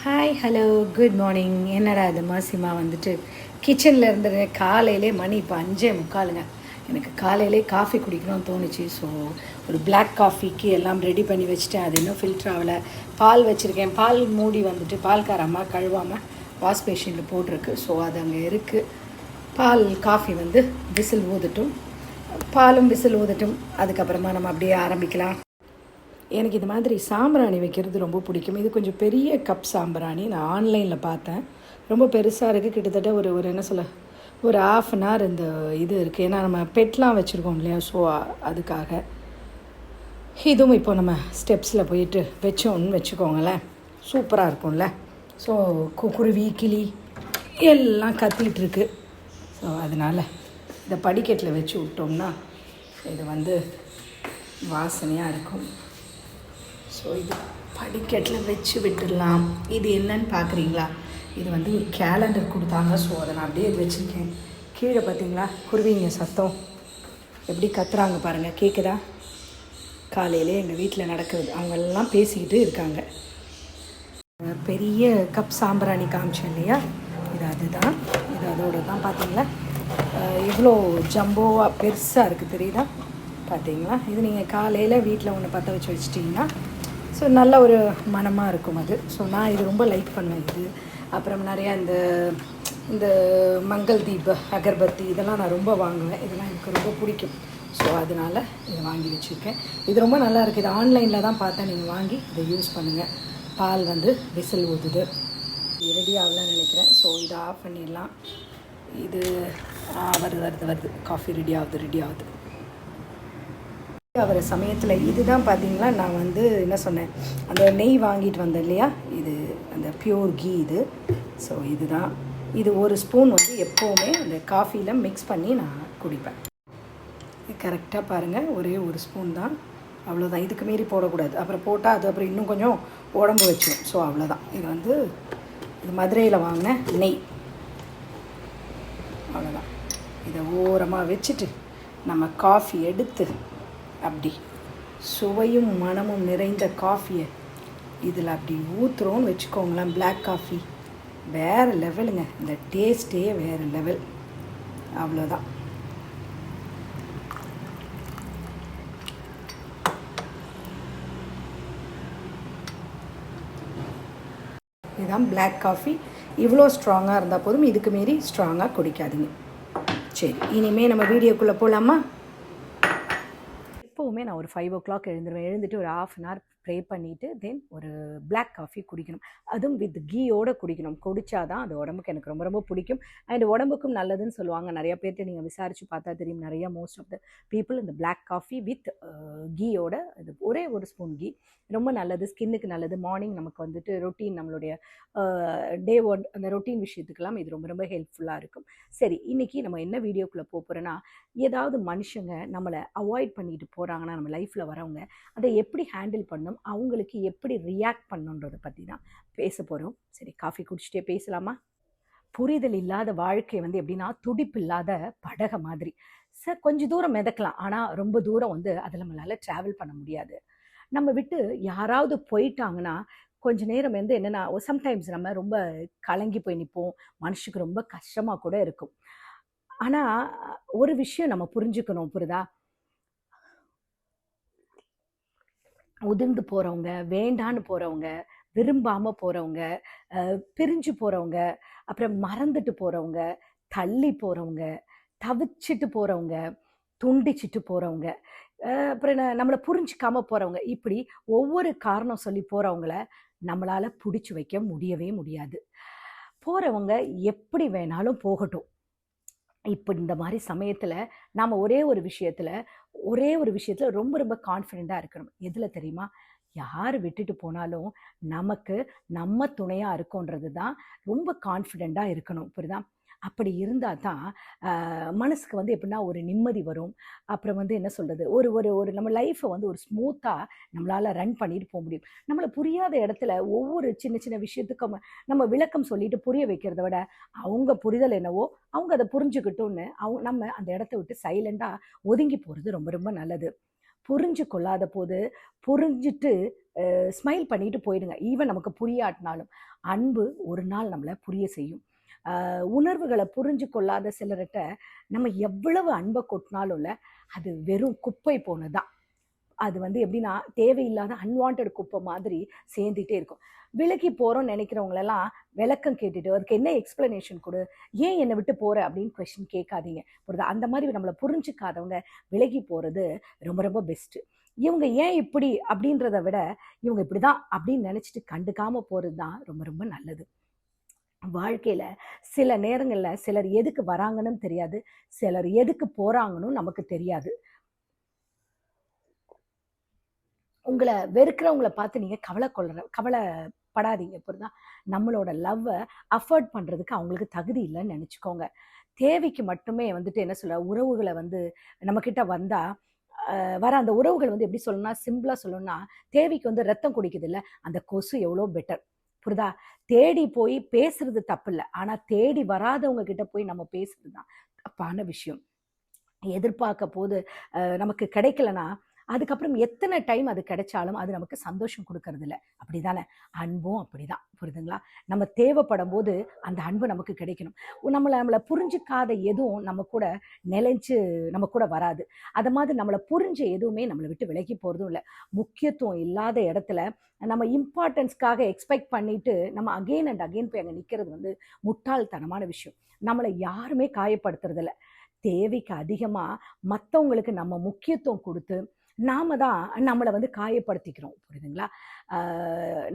Hi hello good morning. என்னடா இது மாசிமா வந்துட்டு கிச்சனில் இருந்துட்டு காலையிலே மணி இப்போ 5:45. எனக்கு காலையிலே காஃபி குடிக்கணும்னு தோணுச்சு. ஸோ ஒரு பிளாக் காஃபிக்கு எல்லாம் ரெடி பண்ணி வச்சுட்டேன். அது இன்னும் ஃபில்டர் ஆகலை. பால் வச்சுருக்கேன். பால் மூடி வந்துட்டு பால்கார அம்மா கழுவாமல் வாஷ் பேஷனில் போட்டிருக்கு. ஸோ அது அங்கே இருக்குது. பால் காஃபி வந்து விசில் ஊதட்டும், பாலும் விசில் ஊதட்டும். அதுக்கப்புறமா நம்ம அப்படியே ஆரம்பிக்கலாம். எனக்கு இது மாதிரி சாம்பிராணி வைக்கிறது ரொம்ப பிடிக்கும். இது கொஞ்சம் பெரிய கப் சாம்பிராணி நான் ஆன்லைனில் பார்த்தேன். ரொம்ப பெருசாக இருக்குது. கிட்டத்தட்ட ஒரு ஒரு என்ன சொல்ல ஒரு ½ இந்த இது இருக்குது. ஏன்னா நம்ம பெட்லாம் வச்சுருக்கோம் இல்லையா, ஸோ அதுக்காக. இதுவும் இப்போ நம்ம ஸ்டெப்ஸில் போயிட்டு வச்சோன்னு வச்சுக்கோங்களேன், சூப்பராக இருக்கும்ல. ஸோ குருவி கிளி எல்லாம் கத்திகிட்ருக்கு. ஸோ அதனால் இதை படிக்கட்டில் வச்சு விட்டோம்னா இது வந்து வாசனையாக இருக்கும். ஸோ இது படிக்கட்டில் வச்சு விட்டுடலாம். இது என்னன்னு பார்க்குறீங்களா? இது வந்து ஒரு கேலண்டர் கொடுத்தாங்க. ஸோ அதை நான் அப்படியே வச்சுருக்கேன். கீழே பார்த்தீங்களா குருவிங்க சத்தம் எப்படி கத்துறாங்க பாருங்கள், கேட்குதா? காலையிலே எங்கள் வீட்டில் நடக்குது. அவங்கெல்லாம் பேசிக்கிட்டு இருக்காங்க. பெரிய கப் சாம்பிராணி காமிச்சேன் இல்லையா, இது அதுதான். இது அதோடு தான். பார்த்தீங்களா எவ்வளோ ஜம்போவாக பெருசாக இருக்குது, தெரியுதா? பார்த்தீங்களா? இது நீங்கள் காலையில் வீட்டில் ஒன்று பற்ற வச்சு வச்சிட்டிங்கன்னா ஸோ நல்ல ஒரு மனமாக இருக்கும் அது. ஸோ நான் இது ரொம்ப லைக் பண்ணுவேன். இது அப்புறம் நிறையா இந்த இந்த மங்கள் தீப அகர்பத்தி இதெல்லாம் நான் ரொம்ப வாங்குவேன். இதெல்லாம் எனக்கு ரொம்ப பிடிக்கும். ஸோ அதனால் இதை வாங்கி வச்சுருக்கேன். இது ரொம்ப நல்லா இருக்குது. இது ஆன்லைனில் தான் பார்த்தேன். நீங்கள் வாங்கி இதை யூஸ் பண்ணுங்கள். பால் வந்து விசில் ஊதுது. ரெடி ஆகலான்னு நினைக்கிறேன். ஸோ இதை ஆஃப் பண்ணிடலாம். இது வருது காஃபி ரெடி ஆகுது. அவர் சமயத்தில் இதுதான் பார்த்தீங்களா, நான் வந்து என்ன சொன்னேன், அந்த நெய் வாங்கிட்டு வந்தேன் இல்லையா, இது அந்த பியூர் கீ இது. ஸோ இதுதான். இது ஒரு ஸ்பூன் வந்து எப்போவுமே அந்த காஃபியில் மிக்ஸ் பண்ணி நான் குடிப்பேன். கரெக்டாக பாருங்கள், ஒரே ஒரு ஸ்பூன் தான், அவ்வளோதான். இதுக்கு மீறி போடக்கூடாது. அப்புறம் போட்டால் அது அப்புறம் இன்னும் கொஞ்சம் உடம்பு வச்சிடும். ஸோ அவ்வளோதான். இது வந்து இது மதுரையில் வாங்கின நெய், அவ்வளோதான். இதை ஓரமாக வச்சுட்டு நம்ம காஃபி எடுத்து அப்படி சுவையும் மனமும் நிறைந்த காஃபியை இதில் அப்படி ஊற்றுறோன்னு வச்சுக்கோங்களேன். பிளாக் காஃபி வேறு லெவலுங்க. இந்த டேஸ்ட்டே வேறு லெவல். அவ்வளோதான். இதுதான் பிளாக் காஃபி. இவ்வளோ ஸ்ட்ராங்காக இருந்தால் போதும். இதுக்கு மீறி ஸ்ட்ராங்காக குடிக்காதீங்க. சரி, இனிமேல் நம்ம வீடியோக்குள்ளே போகலாமா? எப்போவுமே நான் ஒரு 5 o'clock எழுந்துட்டு ஒரு ½ ப்ரே பண்ணிவிட்டு தென் ஒரு பிளாக் காஃபி குடிக்கணும். அதுவும் வித் கீயோடு குடிக்கணும். குடித்தாதான் அது உடம்புக்கு எனக்கு ரொம்ப ரொம்ப பிடிக்கும். அண்ட் உடம்புக்கும் நல்லதுன்னு சொல்லுவாங்க. நிறையா பேர்கிட்ட நீங்கள் விசாரித்து பார்த்தா தெரியும். நிறையா மோஸ்ட் ஆஃப் த பீப்புள் இந்த பிளாக் காஃபி வித் கீயோட, இது ஒரே ஒரு ஸ்பூன் கீ ரொம்ப நல்லது, ஸ்கின்னுக்கு நல்லது. மார்னிங் நமக்கு வந்துட்டு ரொட்டீன், நம்மளுடைய டே அந்த ரொட்டீன் விஷயத்துக்கெல்லாம் இது ரொம்ப ரொம்ப ஹெல்ப்ஃபுல்லாக இருக்கும். சரி, இன்றைக்கி நம்ம என்ன வீடியோக்குள்ளே போகிறோன்னா, ஏதாவது மனுஷங்க நம்மளை அவாய்ட் பண்ணிட்டு போகிறாங்கன்னா, நம்ம லைஃப்பில் வரவங்க அதை எப்படி ஹேண்டில் பண்ணணும், அவங்களுக்கு எப்படி ரியாக்ட் பண்ணணுன்றதை பற்றி தான் பேச போகிறோம். சரி, காஃபி குடிச்சிட்டே பேசலாமா? புரிதல் இல்லாத வாழ்க்கை வந்து எப்படின்னா, துடிப்பு இல்லாத படகை மாதிரி. கொஞ்சம் தூரம் மிதக்கலாம், ஆனால் ரொம்ப தூரம் வந்து அதில் நம்மளால் ட்ராவல் பண்ண முடியாது. நம்ம விட்டு யாராவது போயிட்டாங்கன்னா கொஞ்ச நேரம் வந்து என்னென்னா, சம்டைம்ஸ் நம்ம ரொம்ப கலங்கி போய் நிற்போம். மனுஷுக்கு ரொம்ப கஷ்டமாக கூட இருக்கும். ஆனால் ஒரு விஷயம் நம்ம புரிஞ்சுக்கணும், புரியுதா? உதிர்ந்து போகிறவங்க, வேண்டான்னு போகிறவங்க, விரும்பாமல் போகிறவங்க, பிரிஞ்சு போகிறவங்க, அப்புறம் மறந்துட்டு போகிறவங்க, தள்ளி போகிறவங்க, தவிச்சிட்டு போகிறவங்க, துண்டிச்சிட்டு போகிறவங்க, அப்புறம் நம்மளை புரிஞ்சிக்காம போகிறவங்க, இப்படி ஒவ்வொரு காரணம் சொல்லி போகிறவங்கள நம்மளால் பிடிச்சி வைக்க முடியவே முடியாது. போகிறவங்க எப்படி வேணாலும் போகட்டும். இப்போ இந்த மாதிரி சமயத்தில் நாம் ஒரே ஒரு விஷயத்தில் ரொம்ப ரொம்ப கான்ஃபிடெண்ட்டாக இருக்கணும். எதில் தெரியுமா? யார் விட்டுட்டு போனாலும் நமக்கு நம்ம துணையாக இருக்கோன்றது தான் ரொம்ப கான்ஃபிடெண்ட்டாக இருக்கணும், புரியுதா? அப்படி இருந்தால் தான் மனசுக்கு வந்து எப்படின்னா ஒரு நிம்மதி வரும். அப்புறம் வந்து என்ன சொல்கிறது, ஒரு ஒரு ஒரு நம்ம லைஃப்பை வந்து ஒரு ஸ்மூத்தாக நம்மளால் ரன் பண்ணிட்டு போக முடியும். நம்மளை புரியாத இடத்துல ஒவ்வொரு சின்ன சின்ன விஷயத்துக்கும் நம்ம விளக்கம் சொல்லிட்டு புரிய வைக்கிறத விட, அவங்க புரிதல் என்னவோ அவங்க அதை புரிஞ்சுக்கிட்டோன்னு நம்ம அந்த இடத்த விட்டு சைலண்டாக ஒதுங்கி போகிறது ரொம்ப ரொம்ப நல்லது. புரிஞ்சு கொள்ளாத போது புரிஞ்சுட்டு ஸ்மைல் பண்ணிட்டு போயிடுங்க. ஈவன் நமக்கு புரியாட்டினாலும் அன்பு ஒரு நாள் நம்மளை புரிய செய்யும். உணர்வுகளை புரிஞ்சு கொள்ளாத சிலர்கிட்ட நம்ம எவ்வளவு அன்பை கொட்டினாலும்ல அது வெறும் குப்பை போனதான். அது எப்படின்னா தேவையில்லாத அன்வான்ட் குப்பை மாதிரி சேர்ந்துட்டே இருக்கும். விலகி போகிறோம்னு நினைக்கிறவங்களெல்லாம் விளக்கம் கேட்டுட்டு அதுக்கு என்ன எக்ஸ்பிளனேஷன் கொடு, ஏன் என்னை விட்டு போகிற அப்படின்னு கொஸ்டின் கேட்காதீங்க. புரியுதா? அந்த மாதிரி நம்மளை புரிஞ்சுக்காதவங்க விலகி போகிறது ரொம்ப ரொம்ப பெஸ்ட்டு. இவங்க ஏன் இப்படி அப்படின்றத விட இவங்க இப்படி தான் அப்படின்னு நினச்சிட்டு கண்டுக்காமல் போகிறது தான் ரொம்ப ரொம்ப நல்லது. வாழ்க்கையில் சில நேரங்களில் சிலர் எதுக்கு வராங்கன்னு தெரியாது, சிலர் எதுக்கு போகிறாங்கன்னு நமக்கு தெரியாது. உங்களை வெறுக்கிறவங்கள பார்த்து நீங்கள் கவலைப்படாதீங்க. புரியுதா? நம்மளோட லவ்வை அஃபோர்ட் பண்ணுறதுக்கு அவங்களுக்கு தகுதி இல்லைன்னு நினச்சிக்கோங்க. தேவைக்கு மட்டுமே என்ன சொல்ல உறவுகளை நம்மக்கிட்ட வந்தால் வர அந்த உறவுகள் எப்படி சொல்லணும்னா, சிம்பிளாக சொல்லணும்னா, தேவைக்கு ரத்தம் குடிக்குது இல்லை, அந்த கொசு எவ்வளோ பெட்டர். புரியுதா? தேடி போய் பேசுறது தப்பு இல்லை, ஆனால் தேடி வராதவங்க கிட்ட போய் நம்ம பேசுறது தான் தப்பான விஷயம். எதிர்பார்க்க போது நமக்கு கிடைக்கலனா அதுக்கப்புறம் எத்தனை டைம் அது கிடைச்சாலும் அது நமக்கு சந்தோஷம் கொடுக்கறது இல்லை. அப்படி தானே அன்பும் அப்படிதான். புரியுதுங்களா? நம்ம தேவைப்படும் போது அந்த அன்பு நமக்கு கிடைக்கணும். நம்மளை புரிஞ்சுக்காத எதுவும் நம்ம கூட நிலைச்சு நம்ம கூட வராது. அதை மாதிரி நம்மளை புரிஞ்ச எதுவுமே நம்மளை விட்டு விலகி போகிறதும் இல்லை. முக்கியத்துவம் இல்லாத இடத்துல நம்ம இம்பார்ட்டன்ஸ்க்காக எக்ஸ்பெக்ட் பண்ணிட்டு நம்ம அகெயின் அண்ட் அகெயின் போய் அங்கே நிற்கிறது முட்டாள்தனமான விஷயம். நம்மளை யாருமே காயப்படுத்துறது இல்லை. தேவைக்கு அதிகமாக மற்றவங்களுக்கு நம்ம முக்கியத்துவம் கொடுத்து நாம தான் நம்மளை காயப்படுத்திக்கிறோம். புரியுதுங்களா?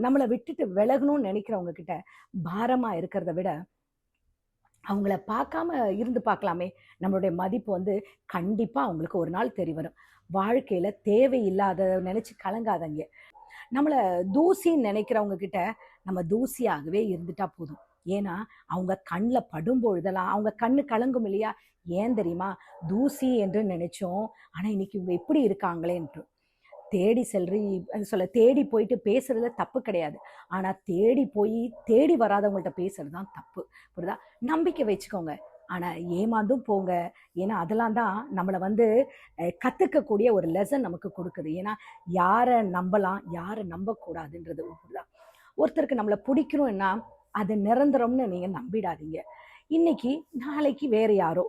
நம்மளை விட்டுட்டு விலகணும்னு நினைக்கிறவங்க கிட்ட பாரமாக இருக்கிறத விட அவங்கள பார்க்காம இருந்து பார்க்கலாமே. நம்மளுடைய மதிப்பு கண்டிப்பாக அவங்களுக்கு ஒரு நாள் தெரிய வரும். வாழ்க்கையில் தேவையில்லாத நினச்சி கலங்காதங்க. நம்மளை தூசின்னு நினைக்கிறவங்க கிட்ட நம்ம தூசியாகவே இருந்துட்டா போதும். ஏன்னா அவங்க கண்ணில் படும் பொழுதெல்லாம் அவங்க கண்ணு கலங்கும் இல்லையா? ஏன் தெரியுமா? தூசி என்று நினைச்சோம், ஆனால் இன்னைக்கு இவங்க எப்படி இருக்காங்களேன்று. தேடி போயிட்டு பேசுறதுல தப்பு கிடையாது, ஆனால் தேடி வராதவங்கள்ட்ட பேசுறது தான் தப்பு. புரியுதா? நம்பிக்கை வச்சுக்கோங்க, ஆனால் ஏமாந்தும் போங்க. ஏன்னா அதெல்லாம் தான் நம்மளை கற்றுக்கக்கூடிய ஒரு லெசன் நமக்கு கொடுக்குது. ஏன்னா யாரை நம்பலாம் யாரை நம்பக்கூடாதுன்றது. புரியுதா? ஒருத்தருக்கு நம்மளை பிடிக்கணும்னா அது நிரந்தரம்னு நீங்கள் நம்பிடாதீங்க. இன்னைக்கு நாளைக்கு வேறு யாரோ,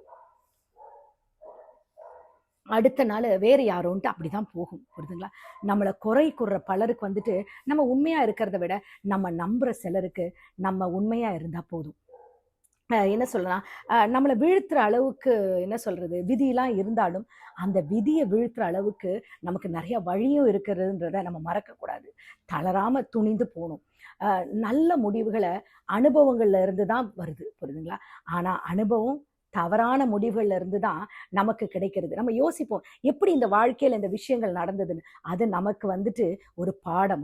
அடுத்த நாள் வேறு யாரோன்ட்டு அப்படி தான் போகும். புரியுதுங்களா? நம்மளை குறை கூறுற பலருக்கு நம்ம உண்மையாக இருக்கிறத விட நம்ம நம்புகிற சிலருக்கு நம்ம உண்மையாக இருந்தால் போதும். என்ன சொல்லலாம், நம்மளை வீழ்த்துற அளவுக்கு என்ன சொல்கிறது விதியெலாம் இருந்தாலும் அந்த விதியை வீழ்த்துற அளவுக்கு நமக்கு நிறைய வழியும் இருக்கிறதுன்றதை நம்ம மறக்கக்கூடாது. தளராமல் துணிந்து போகணும். நல்ல முடிவுகளை அனுபவங்கள்ல இருந்து தான் வருது. புரியுதுங்களா? ஆனால் அனுபவம் தவறான முடிவுகள்ல இருந்து தான் நமக்கு கிடைக்கிறது. நம்ம யோசிப்போம் எப்படி இந்த வாழ்க்கையில் இந்த விஷயங்கள் நடந்ததுன்னு. அது நமக்கு ஒரு பாடம்.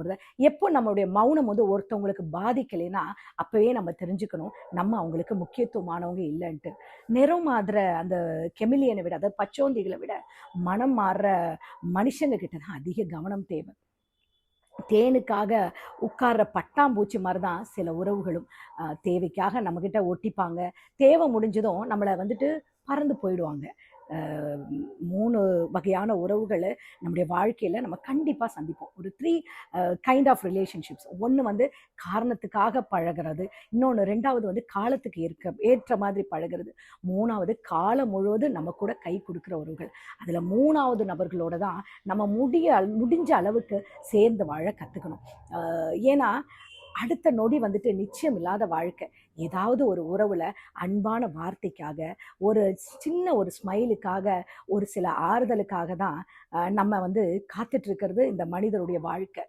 எப்போ நம்மளுடைய மௌனம் ஒருத்தவங்களுக்கு பாதிக்கலைன்னா அப்பவே நம்ம தெரிஞ்சுக்கணும் நம்ம அவங்களுக்கு முக்கியத்துவமானவங்க இல்லைன்ட்டு. நிறம் மாறுற அந்த கெமிலியனை விட, அதாவது பச்சோந்திகளை விட மனம் மாறுற மனுஷங்க கிட்ட தான் அதிக கவனம் தேவை. தேனுக்காக உட்கார்ற பட்டாம்பூச்சி மாதிரி தான் சில உறவுகளும். தேவைக்காக நம்மக்கிட்ட ஒட்டிப்பாங்க, தேவை முடிஞ்சதும் நம்மளை பறந்து போயிடுவாங்க. 3 வகையான உறவுகள் நம்முடைய வாழ்க்கையில் நம்ம கண்டிப்பாக சந்திப்போம். ஒரு 3 கைண்ட் ஆஃப் ரிலேஷன்ஷிப்ஸ். ஒன்று காரணத்துக்காக பழகிறது, இன்னொன்று 2வது காலத்துக்கு ஏற்ற மாதிரி பழகிறது, 3வது காலம் முழுவதும் நம்ம கூட கை கொடுக்குற உறவுகள். அதில் 3வது நபர்களோட தான் நம்ம முடிஞ்ச அளவுக்கு சேர்ந்து வாழ கற்றுக்கணும். ஏன்னா அடுத்த நொடி நிச்சயம் இல்லாத வாழ்க்கை. ஏதாவது ஒரு உறவில் அன்பான வார்த்தைக்காக, ஒரு சின்ன ஒரு ஸ்மைலுக்காக, ஒரு சில ஆறுதலுக்காக தான் நம்ம காத்துட்ருக்கிறது இந்த மனிதருடைய வாழ்க்கை.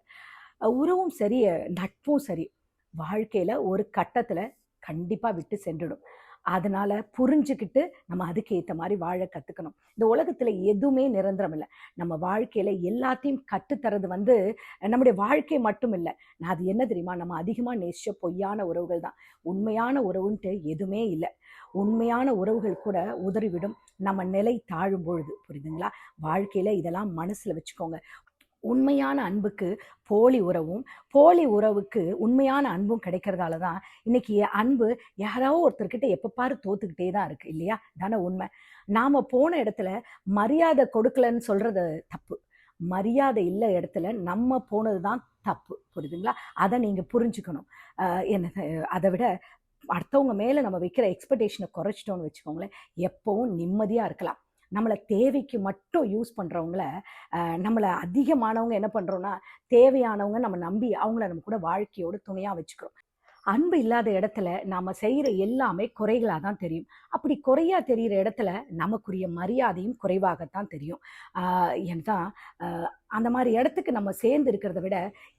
உறவும் சரி, நட்பும் சரி, வாழ்க்கையில் ஒரு கட்டத்தில் கண்டிப்பாக விட்டு சென்றுடும். அதனால் புரிஞ்சுக்கிட்டு நம்ம அதுக்கு ஏற்ற மாதிரி வாழ கற்றுக்கணும். இந்த உலகத்தில் எதுவுமே நிரந்தரம் இல்லை. நம்ம வாழ்க்கையில் எல்லாத்தையும் கற்றுத்தரது நம்முடைய வாழ்க்கை மட்டும் இல்லை. நான் அது என்ன தெரியுமா, நம்ம அதிகமாக நேசித்த பொய்யான உறவுகள் தான். உண்மையான உறவுன்ட்டு எதுவுமே இல்லை. உண்மையான உறவுகள் கூட உதறிவிடும் நம்ம நிலை தாழும் பொழுது. புரியுதுங்களா? வாழ்க்கையில் இதெல்லாம் மனசில் வச்சுக்கோங்க. உண்மையான அன்புக்கு போலி உறவும், போலி உறவுக்கு உண்மையான அன்பும் கிடைக்கிறதால தான் இன்னைக்கு அன்பு யாராவது ஒருத்தர்கிட்ட எப்போ பாரு தோத்துக்கிட்டே தான் இருக்கு இல்லையா? தானே உண்மை. நாம் போன இடத்துல மரியாதை கொடுக்கலன்னு சொல்கிறது தப்பு. மரியாதை இல்ல இடத்துல நம்ம போனது தான் தப்பு. புரியுதுங்களா? அதை நீங்கள் புரிஞ்சுக்கணும். என்ன அதை விட அடுத்தவங்க மேலே நம்ம வைக்கிற எக்ஸ்பெக்டேஷனை குறைச்சிட்டோன்னு வச்சுக்கோங்களேன், எப்போவும் நிம்மதியாக இருக்கலாம். நம்மளை தேவைக்கு மட்டும் யூஸ் பண்ணுறவங்கள, நம்மளை அதிகமானவங்க என்ன பண்ணுறோன்னா, தேவையானவங்க நம்ம நம்பி அவங்கள நம்ம கூட வாழ்க்கையோட துணையாக வச்சுக்கிறோம். அன்பு இல்லாத இடத்துல நாம செய்கிற எல்லாமே குறைகளாக தான் தெரியும். அப்படி குறையா தெரிகிற இடத்துல நமக்குரிய மரியாதையும் குறைவாகத்தான் தெரியும். ஏன்னா அந்த மாதிரி இடத்துக்கு நம்ம சேர்ந்து இருக்கிறத விட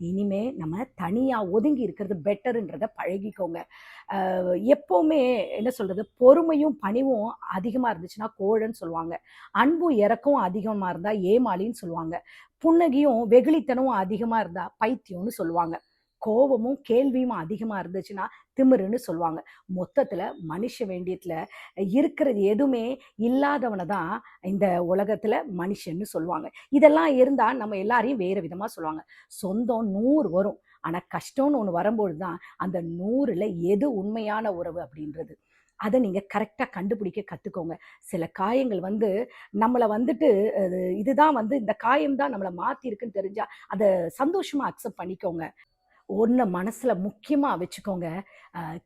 இனிமே நம்ம தனியாக ஒதுங்கி இருக்கிறது பெட்டருன்றதை பழகிக்கோங்க. எப்போவுமே என்ன சொல்கிறது, பொறுமையும் பணிவும் அதிகமாக இருந்துச்சுன்னா கோழன்னு சொல்லுவாங்க. அன்பும் இறக்கவும் அதிகமாக இருந்தால் ஏமாளின்னு சொல்லுவாங்க. புன்னகையும் வெகுளித்தனமும் அதிகமாக இருந்தால் பைத்தியம்னு சொல்லுவாங்க. கோபமும் கேள்வியும் அதிகமாக இருந்துச்சுன்னா திமிருன்னு சொல்லுவாங்க. மொத்தத்தில் மனுஷ வேண்டியத்தில் இருக்கிறது எதுவுமே இல்லாதவனை தான் இந்த உலகத்தில் மனுஷன்னு சொல்லுவாங்க. இதெல்லாம் இருந்தால் நம்ம எல்லாரையும் வேறு விதமாக சொல்லுவாங்க. சொந்தம் 100 வரும், ஆனால் கஷ்டம்னு ஒன்று வரும்பொழுது தான் அந்த 100ல் எது உண்மையான உறவு அப்படின்றது. அதை நீங்கள் கரெக்டாக கண்டுபிடிக்க கற்றுக்கோங்க. சில காயங்கள் நம்மளை இதுதான் இந்த காயம்தான் நம்மளை மாற்றிருக்குன்னு தெரிஞ்சால் அதை சந்தோஷமாக அக்செப்ட் பண்ணிக்கோங்க. ஒன்று மனசில் முக்கியமாக வச்சுக்கோங்க,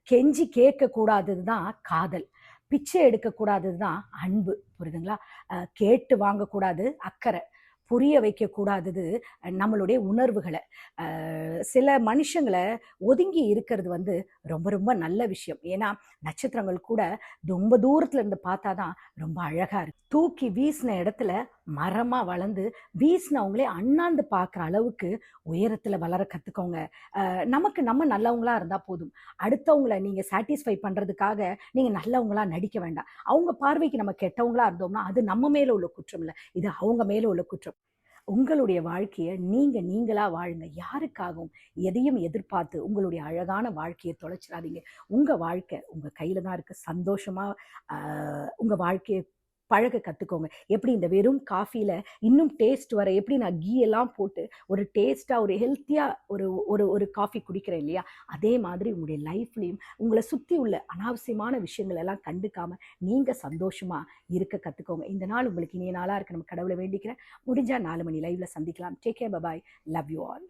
கெஞ்சி கேட்கக்கூடாதது தான் காதல், பிச்சை எடுக்கக்கூடாதது தான் அன்பு. புரியுதுங்களா? கேட்டு வாங்கக்கூடாது அக்கறை, புரிய வைக்கக்கூடாதது நம்மளுடைய உணர்வுகளை. சில மனுஷங்களை ஒதுங்கி இருக்கிறது ரொம்ப ரொம்ப நல்ல விஷயம். ஏன்னா நட்சத்திரங்கள் கூட ரொம்ப தூரத்துல இருந்து பார்த்தா தான் ரொம்ப அழகா இருக்கு. தூக்கி வீசின இடத்துல மரமா வளர்ந்து வீசினவங்களே அண்ணாந்து பார்க்குற அளவுக்கு உயரத்துல வளர கத்துக்கோங்க. நமக்கு நம்ம நல்லவங்களா இருந்தா போதும். அடுத்தவங்களை நீங்க சாட்டிஸ்ஃபை பண்றதுக்காக நீங்க நல்லவங்களா நடிக்க வேண்டாம். அவங்க பார்வைக்கு நம்ம கெட்டவங்களா இருந்தோம்னா அது நம்ம மேல உள்ள குற்றம் இல்லை, இது அவங்க மேல உள்ள குற்றம். உங்களுடைய வாழ்க்கையை நீங்களா வாழுங்க. யாருக்காகவும் எதையும் எதிர்பார்த்து உங்களுடைய அழகான வாழ்க்கையை தொலைச்சிடாதீங்க. உங்க வாழ்க்கை உங்க கையில தான் இருக்கு. சந்தோஷமா உங்க வாழ்க்கையை பழக கற்றுக்கோங்க. எப்படி இந்த வெறும் காஃபியில் இன்னும் டேஸ்ட் வர எப்படி நான் கீ எல்லாம் போட்டு ஒரு டேஸ்ட்டாக ஒரு ஹெல்த்தியாக ஒரு ஒரு ஒரு காஃபி குடிக்கிறேன் இல்லையா, அதே மாதிரி உங்களுடைய லைஃப்லேயும் உங்களை சுற்றி உள்ள அனாவசியமான விஷயங்கள் எல்லாம் கண்டுக்காமல் நீங்கள் சந்தோஷமாக இருக்க கற்றுக்கோங்க. இந்த நாள் உங்களுக்கு இனிய நாளாக இருக்க நம்ம கடவுளை வேண்டிக்கிறேன். முடிஞ்சால் 4 மணி லைவில் சந்திக்கலாம். Take care, bye, love you all.